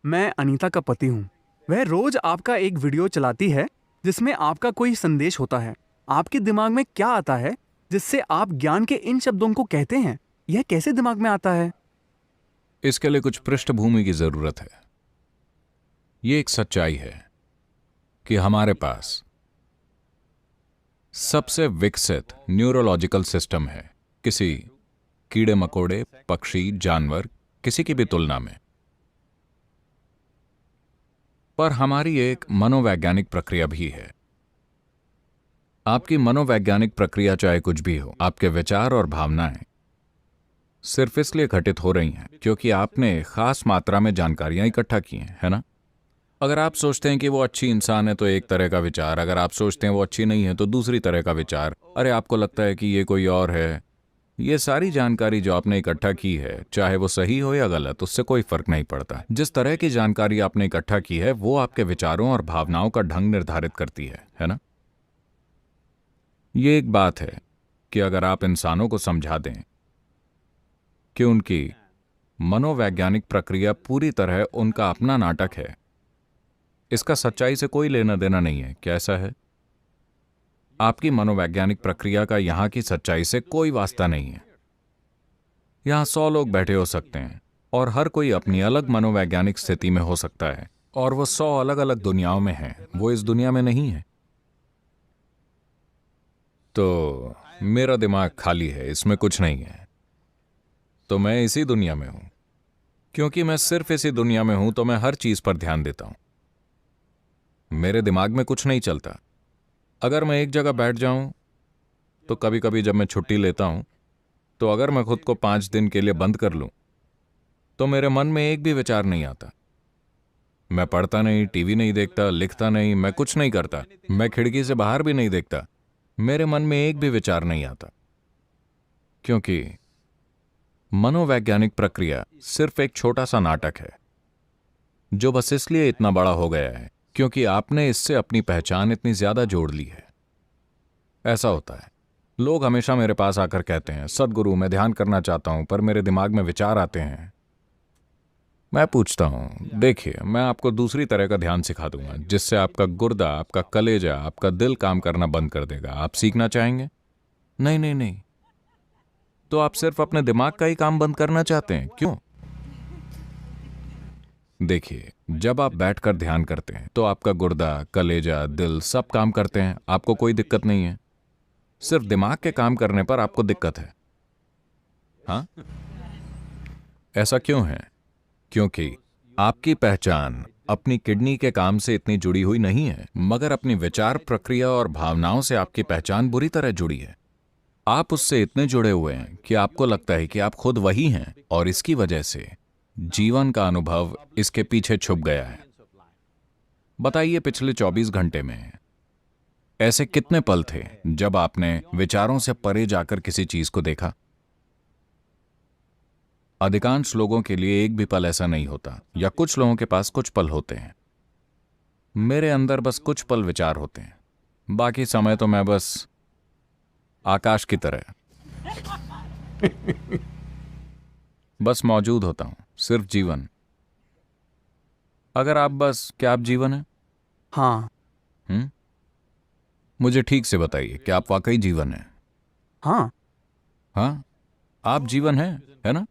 मैं अनीता का पति हूँ। वह रोज आपका एक वीडियो चलाती है जिसमें आपका कोई संदेश होता है। आपके दिमाग में क्या आता है जिससे आप ज्ञान के इन शब्दों को कहते हैं? यह कैसे दिमाग में आता है? इसके लिए कुछ पृष्ठभूमि की जरूरत है। ये एक सच्चाई है कि हमारे पास सबसे विकसित न्यूरोलॉजिकल सिस्टम है किसी कीड़े मकोड़े, पक्षी, जानवर, किसी की भी तुलना में। पर हमारी एक मनोवैज्ञानिक प्रक्रिया भी है। आपकी मनोवैज्ञानिक प्रक्रिया चाहे कुछ भी हो, आपके विचार और भावनाएं सिर्फ इसलिए घटित हो रही हैं क्योंकि आपने खास मात्रा में जानकारियां इकट्ठा की हैं, है ना? अगर आप सोचते हैं कि वो अच्छी इंसान है तो एक तरह का विचार, अगर आप सोचते हैं वो अच्छी नहीं है तो दूसरी तरह का विचार, अरे आपको लगता है कि ये कोई और है। ये सारी जानकारी जो आपने इकट्ठा की है, चाहे वो सही हो या गलत, उससे कोई फर्क नहीं पड़ता। जिस तरह की जानकारी आपने इकट्ठा की है वो आपके विचारों और भावनाओं का ढंग निर्धारित करती है ना? ये एक बात है कि अगर आप इंसानों को समझा दें कि उनकी मनोवैज्ञानिक प्रक्रिया पूरी तरह उनका अपना नाटक है, इसका सच्चाई से कोई लेना देना नहीं है। क्या ऐसा है? आपकी मनोवैज्ञानिक प्रक्रिया का यहां की सच्चाई से कोई वास्ता नहीं है। यहां 100 लोग बैठे हो सकते हैं और हर कोई अपनी अलग मनोवैज्ञानिक स्थिति में हो सकता है और वो 100 अलग अलग दुनियाओं में हैं। वो इस दुनिया में नहीं है। तो मेरा दिमाग खाली है, इसमें कुछ नहीं है। तो मैं इसी दुनिया में हूं। क्योंकि मैं सिर्फ इसी दुनिया में हूं तो मैं हर चीज पर ध्यान देता हूं। मेरे दिमाग में कुछ नहीं चलता। अगर मैं एक जगह बैठ जाऊं तो कभी कभी जब मैं छुट्टी लेता हूं तो अगर मैं खुद को 5 दिन के लिए बंद कर लूं तो मेरे मन में एक भी विचार नहीं आता। मैं पढ़ता नहीं, टीवी नहीं देखता, लिखता नहीं, मैं कुछ नहीं करता, मैं खिड़की से बाहर भी नहीं देखता। मेरे मन में एक भी विचार नहीं आता क्योंकि मनोवैज्ञानिक प्रक्रिया सिर्फ एक छोटा सा नाटक है जो बस इसलिए इतना बड़ा हो गया है क्योंकि आपने इससे अपनी पहचान इतनी ज्यादा जोड़ ली है। ऐसा होता है, लोग हमेशा मेरे पास आकर कहते हैं, सद्गुरु मैं ध्यान करना चाहता हूं पर मेरे दिमाग में विचार आते हैं। मैं पूछता हूं, देखिए मैं आपको दूसरी तरह का ध्यान सिखा दूंगा जिससे आपका गुर्दा, आपका कलेजा, आपका दिल काम करना बंद कर देगा। आप सीखना चाहेंगे? नहीं नहीं नहीं। तो आप सिर्फ अपने दिमाग का ही काम बंद करना चाहते हैं, क्यों? देखिए, जब आप बैठकर ध्यान करते हैं तो आपका गुर्दा, कलेजा, दिल सब काम करते हैं, आपको कोई दिक्कत नहीं है। सिर्फ दिमाग के काम करने पर आपको दिक्कत है। हाँ, ऐसा क्यों है? क्योंकि आपकी पहचान अपनी किडनी के काम से इतनी जुड़ी हुई नहीं है, मगर अपनी विचार प्रक्रिया और भावनाओं से आपकी पहचान बुरी तरह जुड़ी है। आप उससे इतने जुड़े हुए हैं कि आपको लगता है कि आप खुद वही हैं और इसकी वजह से जीवन का अनुभव इसके पीछे छुप गया है। बताइए, पिछले 24 घंटे में ऐसे कितने पल थे जब आपने विचारों से परे जाकर किसी चीज को देखा? अधिकांश लोगों के लिए एक भी पल ऐसा नहीं होता, या कुछ लोगों के पास कुछ पल होते हैं। मेरे अंदर बस कुछ पल विचार होते हैं, बाकी समय तो मैं बस आकाश की तरह बस मौजूद होता हूं, सिर्फ जीवन। अगर आप बस, क्या आप जीवन है? हाँ। मुझे ठीक से बताइए, क्या आप वाकई जीवन है? हाँ। हाँ, आप जीवन है ना?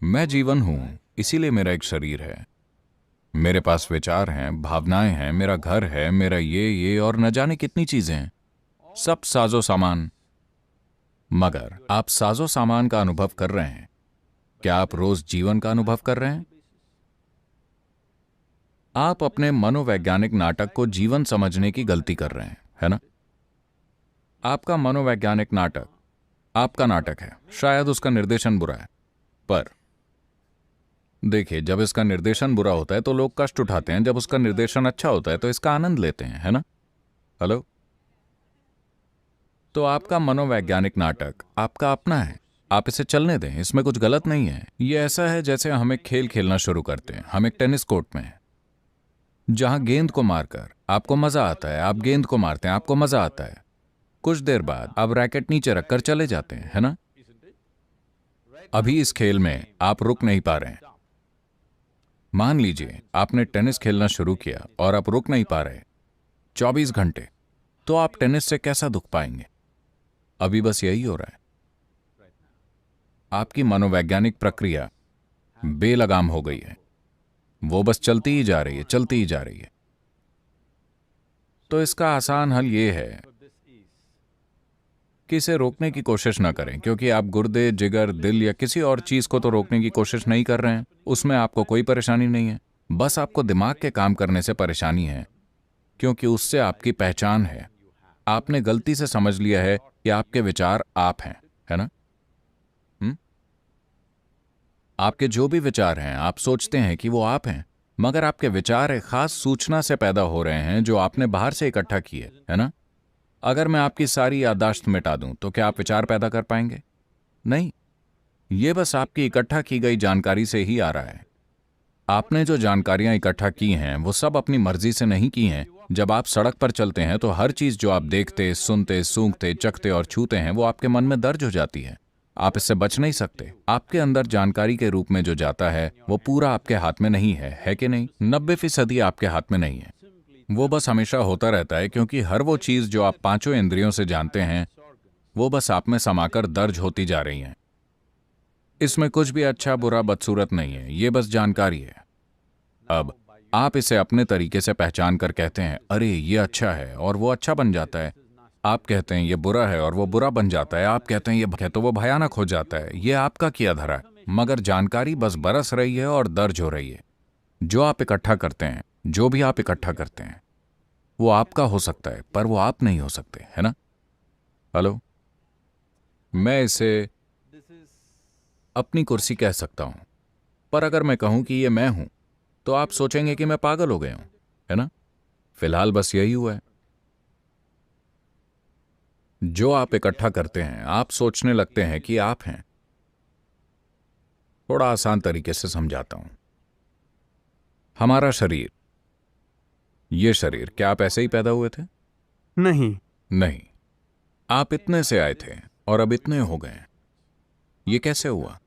मैं जीवन हूं, इसीलिए मेरा एक शरीर है, मेरे पास विचार हैं, भावनाएं हैं, मेरा घर है, मेरा ये और न जाने कितनी चीजें हैं, सब साजो सामान। मगर आप साजो सामान का अनुभव कर रहे हैं, क्या आप रोज जीवन का अनुभव कर रहे हैं? आप अपने मनोवैज्ञानिक नाटक को जीवन समझने की गलती कर रहे हैं, है ना? आपका मनोवैज्ञानिक नाटक आपका नाटक है, शायद उसका निर्देशन बुरा है। पर देखिए, जब इसका निर्देशन बुरा होता है तो लोग कष्ट उठाते हैं, जब उसका निर्देशन अच्छा होता है तो इसका आनंद लेते हैं, है ना? हेलो? तो आपका मनोवैज्ञानिक नाटक आपका अपना है, आप इसे चलने दें, इसमें कुछ गलत नहीं है। ये ऐसा है जैसे हम एक खेल खेलना शुरू करते हैं। हम एक टेनिस कोर्ट में हैं जहां गेंद को मारकर आपको मजा आता है, आप गेंद को मारते हैं, आपको मजा आता है। कुछ देर बाद आप रैकेट नीचे रखकर चले जाते हैं, है ना? अभी इस खेल में आप रुक नहीं पा रहे हैं। मान लीजिए आपने टेनिस खेलना शुरू किया और आप रुक नहीं पा रहे 24 घंटे, तो आप टेनिस से कैसा दुख पाएंगे? अभी बस यही हो रहा है। आपकी मनोवैज्ञानिक प्रक्रिया बेलगाम हो गई है, वो बस चलती ही जा रही है, चलती ही जा रही है। तो इसका आसान हल ये है कि इसे रोकने की कोशिश ना करें, क्योंकि आप गुर्दे, जिगर, दिल या किसी और चीज को तो रोकने की कोशिश नहीं कर रहे हैं, उसमें आपको कोई परेशानी नहीं है। बस आपको दिमाग के काम करने से परेशानी है, क्योंकि उससे आपकी पहचान है। आपने गलती से समझ लिया है कि आपके विचार आप हैं, है ना? आपके जो भी विचार हैं, आप सोचते हैं कि वो आप हैं, मगर आपके विचार एक खास सूचना से पैदा हो रहे हैं जो आपने बाहर से इकट्ठा की है ना? अगर मैं आपकी सारी याददाश्त मिटा दूं तो क्या आप विचार पैदा कर पाएंगे? नहीं। ये बस आपकी इकट्ठा की गई जानकारी से ही आ रहा है। आपने जो जानकारियां इकट्ठा की हैं वो सब अपनी मर्जी से नहीं की हैं। जब आप सड़क पर चलते हैं तो हर चीज जो आप देखते, सुनते, सूंघते, चखते और छूते हैं वो आपके मन में दर्ज हो जाती है। आप इससे बच नहीं सकते। आपके अंदर जानकारी के रूप में जो जाता है वो पूरा आपके हाथ में नहीं है कि नहीं? 90% आपके हाथ में नहीं है। वो बस हमेशा होता रहता है, क्योंकि हर वो चीज जो आप पांचों इंद्रियों से जानते हैं वो बस आप में समाकर दर्ज होती जा रही हैं। इसमें कुछ भी अच्छा, बुरा, बदसूरत नहीं है, ये बस जानकारी है। अब आप इसे अपने तरीके से पहचान कर कहते हैं, अरे ये अच्छा है, और वो अच्छा बन जाता है। आप कहते हैं ये बुरा है और वो बुरा बन जाता है। आप कहते हैं ये है तो वो भयानक हो जाता है। ये आपका किया धरा है, मगर जानकारी बस बरस रही है और दर्ज हो रही है। जो आप इकट्ठा करते हैं, जो भी आप इकट्ठा करते हैं, वो आपका हो सकता है, पर वो आप नहीं हो सकते, है ना? हेलो? मैं इसे अपनी कुर्सी कह सकता हूं, पर अगर मैं कहूं कि ये मैं हूं तो आप सोचेंगे कि मैं पागल हो गया हूं, है ना? फिलहाल बस यही हुआ है। जो आप इकट्ठा करते हैं, आप सोचने लगते हैं कि आप हैं। थोड़ा आसान तरीके से समझाता हूं। हमारा शरीर, ये शरीर, क्या आप ऐसे ही पैदा हुए थे? नहीं। नहीं। आप इतने से आए थे और अब इतने हो गए। ये कैसे हुआ?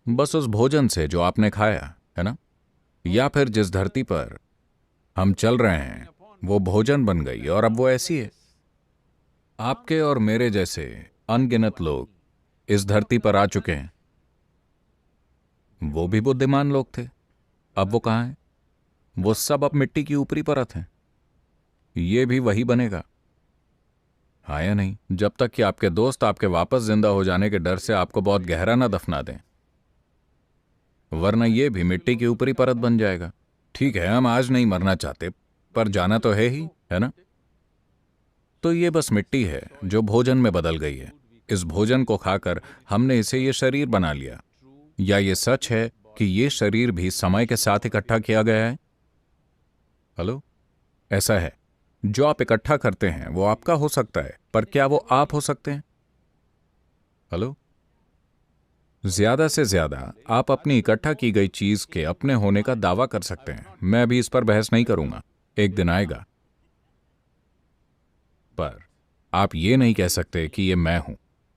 बस उस भोजन से जो आपने खाया, है ना? या फिर जिस धरती पर हम चल रहे हैं वो भोजन बन गई और अब वो ऐसी है। आपके और मेरे जैसे अनगिनत लोग इस धरती पर आ चुके हैं। वो भी बुद्धिमान लोग थे, अब वो कहां हैं? वो सब अब मिट्टी की ऊपरी परत हैं। ये भी वही बनेगा, हाँ या नहीं? जब तक कि आपके दोस्त आपके वापस जिंदा हो जाने के डर से आपको बहुत गहरा ना दफना दें, वरना ये भी मिट्टी की ऊपरी परत बन जाएगा। ठीक है, हम आज नहीं मरना चाहते, पर जाना तो है ही, है ना? तो ये बस मिट्टी है जो भोजन में बदल गई है। इस भोजन को खाकर हमने इसे ये शरीर बना लिया। या ये सच है कि ये शरीर भी समय के साथ इकट्ठा किया गया है? हेलो? ऐसा है, जो आप इकट्ठा करते हैं वो आपका हो सकता है, पर क्या वो आप हो सकते हैं? हेलो? ज्यादा से ज्यादा आप अपनी इकट्ठा की गई चीज के अपने होने का दावा कर सकते हैं। मैं अभी इस पर बहस नहीं करूंगा, एक दिन आएगा। पर आप ये नहीं कह सकते कि ये मैं हूं,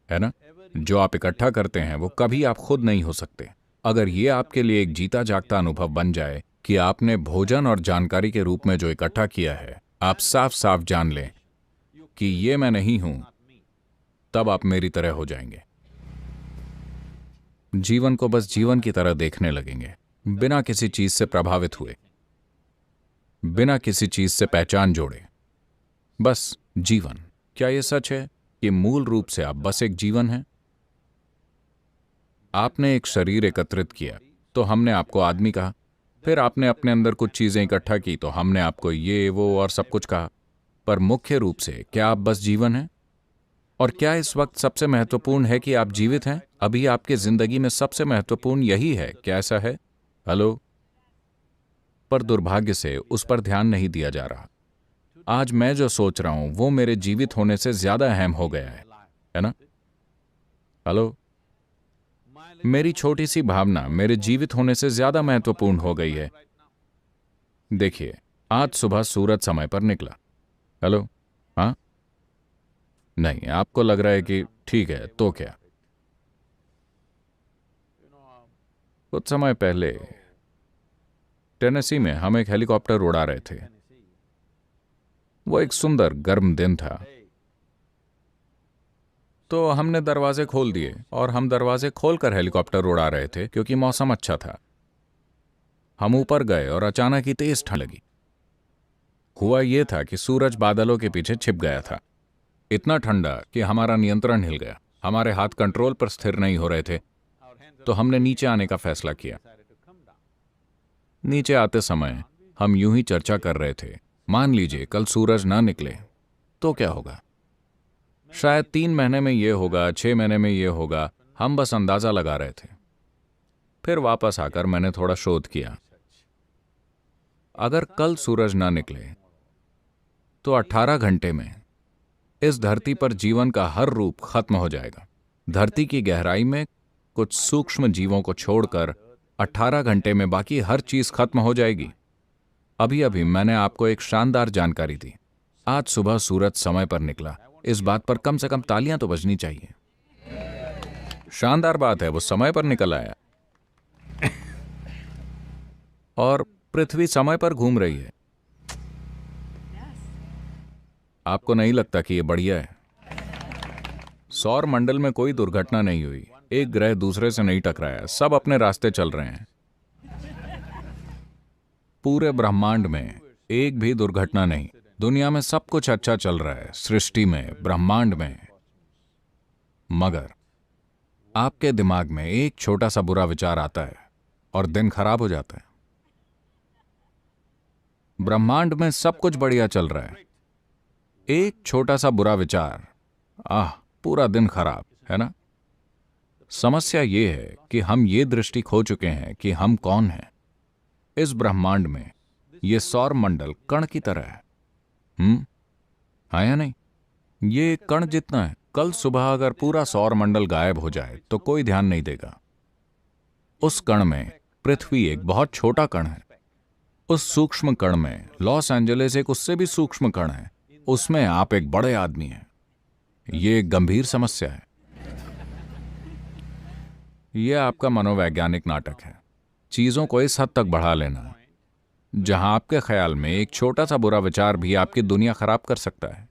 है ना? जो आप इकट्ठा करते हैं वो कभी आप खुद नहीं हो सकते। अगर ये आपके लिए एक जीता जागता अनुभव बन जाए कि आपने भोजन और जानकारी के रूप में जो इकट्ठा किया है, आप साफ साफ जान लें कि ये मैं नहीं हूं, तब आप मेरी तरह हो जाएंगे। जीवन को बस जीवन की तरह देखने लगेंगे, बिना किसी चीज से प्रभावित हुए, बिना किसी चीज से पहचान जोड़े। बस जीवन। क्या यह सच है कि मूल रूप से आप बस एक जीवन हैं? आपने एक शरीर एकत्रित किया तो हमने आपको आदमी कहा। फिर आपने अपने अंदर कुछ चीजें इकट्ठा की तो हमने आपको ये, वो और सब कुछ कहा। पर मुख्य रूप से क्या आप बस जीवन हैं? और क्या इस वक्त सबसे महत्वपूर्ण है कि आप जीवित हैं? अभी आपकी जिंदगी में सबसे महत्वपूर्ण यही है, क्या ऐसा है? हेलो? पर दुर्भाग्य से उस पर ध्यान नहीं दिया जा रहा। आज मैं जो सोच रहा हूं वो मेरे जीवित होने से ज्यादा अहम हो गया है ना? हेलो? मेरी छोटी सी भावना मेरे जीवित होने से ज्यादा महत्वपूर्ण हो गई है। देखिए, आज सुबह सूरज समय पर निकला। हेलो? हाँ? नहीं, आपको लग रहा है कि ठीक है तो क्या? कुछ समय पहले टेनेसी में हम एक हेलीकॉप्टर उड़ा रहे थे। वो एक सुंदर गर्म दिन था, तो हमने दरवाजे खोल दिए और हम दरवाजे खोलकर हेलीकॉप्टर उड़ा रहे थे क्योंकि मौसम अच्छा था। हम ऊपर गए और अचानक ही तेज ठंड लगी। हुआ यह था कि सूरज बादलों के पीछे छिप गया था, इतना ठंडा कि हमारा नियंत्रण हिल गया। हमारे हाथ कंट्रोल पर स्थिर नहीं हो रहे थे, तो हमने नीचे आने का फैसला किया। नीचे आते समय हम यूं ही चर्चा कर रहे थे, मान लीजिए कल सूरज ना निकले तो क्या होगा? शायद 3 महीने में यह होगा, 6 महीने में यह होगा। हम बस अंदाजा लगा रहे थे। फिर वापस आकर मैंने थोड़ा शोध किया। अगर कल सूरज ना निकले तो 18 घंटे में इस धरती पर जीवन का हर रूप खत्म हो जाएगा। धरती की गहराई में कुछ सूक्ष्म जीवों को छोड़कर 18 घंटे में बाकी हर चीज खत्म हो जाएगी। अभी अभी मैंने आपको एक शानदार जानकारी दी। आज सुबह सूरज समय पर निकला। इस बात पर कम से कम तालियां तो बजनी चाहिए। शानदार बात है, वो समय पर निकल आया और पृथ्वी समय पर घूम रही है। आपको नहीं लगता कि यह बढ़िया है? सौर मंडल में कोई दुर्घटना नहीं हुई, एक ग्रह दूसरे से नहीं टकराया, सब अपने रास्ते चल रहे हैं। पूरे ब्रह्मांड में एक भी दुर्घटना नहीं। दुनिया में सब कुछ अच्छा चल रहा है, सृष्टि में, ब्रह्मांड में। मगर आपके दिमाग में एक छोटा सा बुरा विचार आता है और दिन खराब हो जाता है। ब्रह्मांड में सब कुछ बढ़िया चल रहा है, एक छोटा सा बुरा विचार, पूरा दिन खराब, है ना? समस्या यह है कि हम ये दृष्टि खो चुके हैं कि हम कौन हैं। इस ब्रह्मांड में यह सौर मंडल कण की तरह है। हाँ या नहीं? ये एक कण जितना है। कल सुबह अगर पूरा सौर मंडल गायब हो जाए तो कोई ध्यान नहीं देगा। उस कण में पृथ्वी एक बहुत छोटा कण है। उस सूक्ष्म कण में लॉस एंजलिस एक उससे भी सूक्ष्म कण है। उसमें आप एक बड़े आदमी हैं। यह एक गंभीर समस्या है। यह आपका मनोवैज्ञानिक नाटक है, चीजों को इस हद तक बढ़ा लेना जहां आपके ख्याल में एक छोटा सा बुरा विचार भी आपकी दुनिया खराब कर सकता है।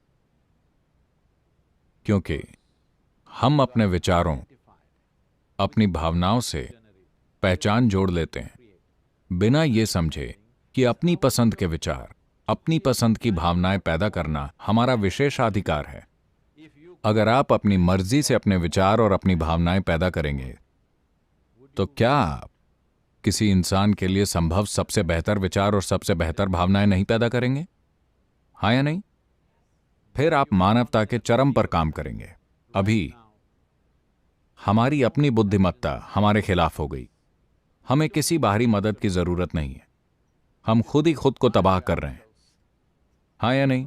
क्योंकि हम अपने विचारों, अपनी भावनाओं से पहचान जोड़ लेते हैं बिना यह समझे कि अपनी पसंद के विचार, अपनी पसंद की भावनाएं पैदा करना हमारा विशेषाधिकार है। अगर आप अपनी मर्जी से अपने विचार और अपनी भावनाएं पैदा करेंगे तो क्या आप किसी इंसान के लिए संभव सबसे बेहतर विचार और सबसे बेहतर भावनाएं नहीं पैदा करेंगे? हाँ या नहीं? फिर आप मानवता के चरम पर काम करेंगे। अभी हमारी अपनी बुद्धिमत्ता हमारे खिलाफ हो गई। हमें किसी बाहरी मदद की जरूरत नहीं है। हम खुद ही खुद को तबाह कर रहे हैं। हाँ या नहीं?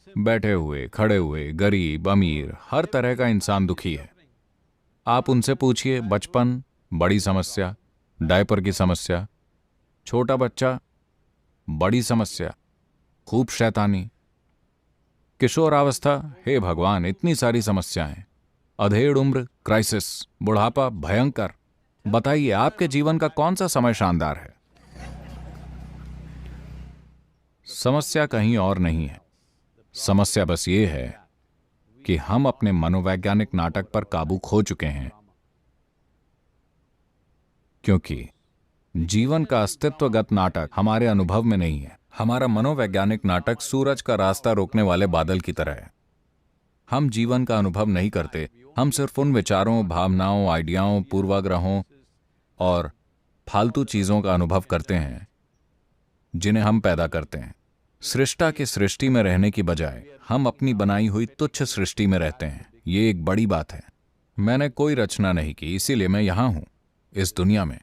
बैठे हुए, खड़े हुए, गरीब, अमीर, हर तरह का इंसान दुखी है। आप उनसे पूछिए, बचपन बड़ी समस्या, डायपर की समस्या, छोटा बच्चा बड़ी समस्या, खूब शैतानी, किशोरावस्था, हे भगवान इतनी सारी समस्याएं, अधेड़ उम्र क्राइसिस, बुढ़ापा भयंकर। बताइए आपके जीवन का कौन सा समय शानदार है? समस्या कहीं और नहीं है। समस्या बस ये है कि हम अपने मनोवैज्ञानिक नाटक पर काबू खो चुके हैं। क्योंकि जीवन का अस्तित्वगत नाटक हमारे अनुभव में नहीं है। हमारा मनोवैज्ञानिक नाटक सूरज का रास्ता रोकने वाले बादल की तरह है। हम जीवन का अनुभव नहीं करते। हम सिर्फ उन विचारों, भावनाओं, आइडियाओं, पूर्वाग्रहों और फालतू चीजों का अनुभव करते हैं जिन्हें हम पैदा करते हैं। सृष्टा की सृष्टि में रहने की बजाय हम अपनी बनाई हुई तुच्छ सृष्टि में रहते हैं। ये एक बड़ी बात है। मैंने कोई रचना नहीं की, इसीलिए मैं यहां हूं, इस दुनिया में।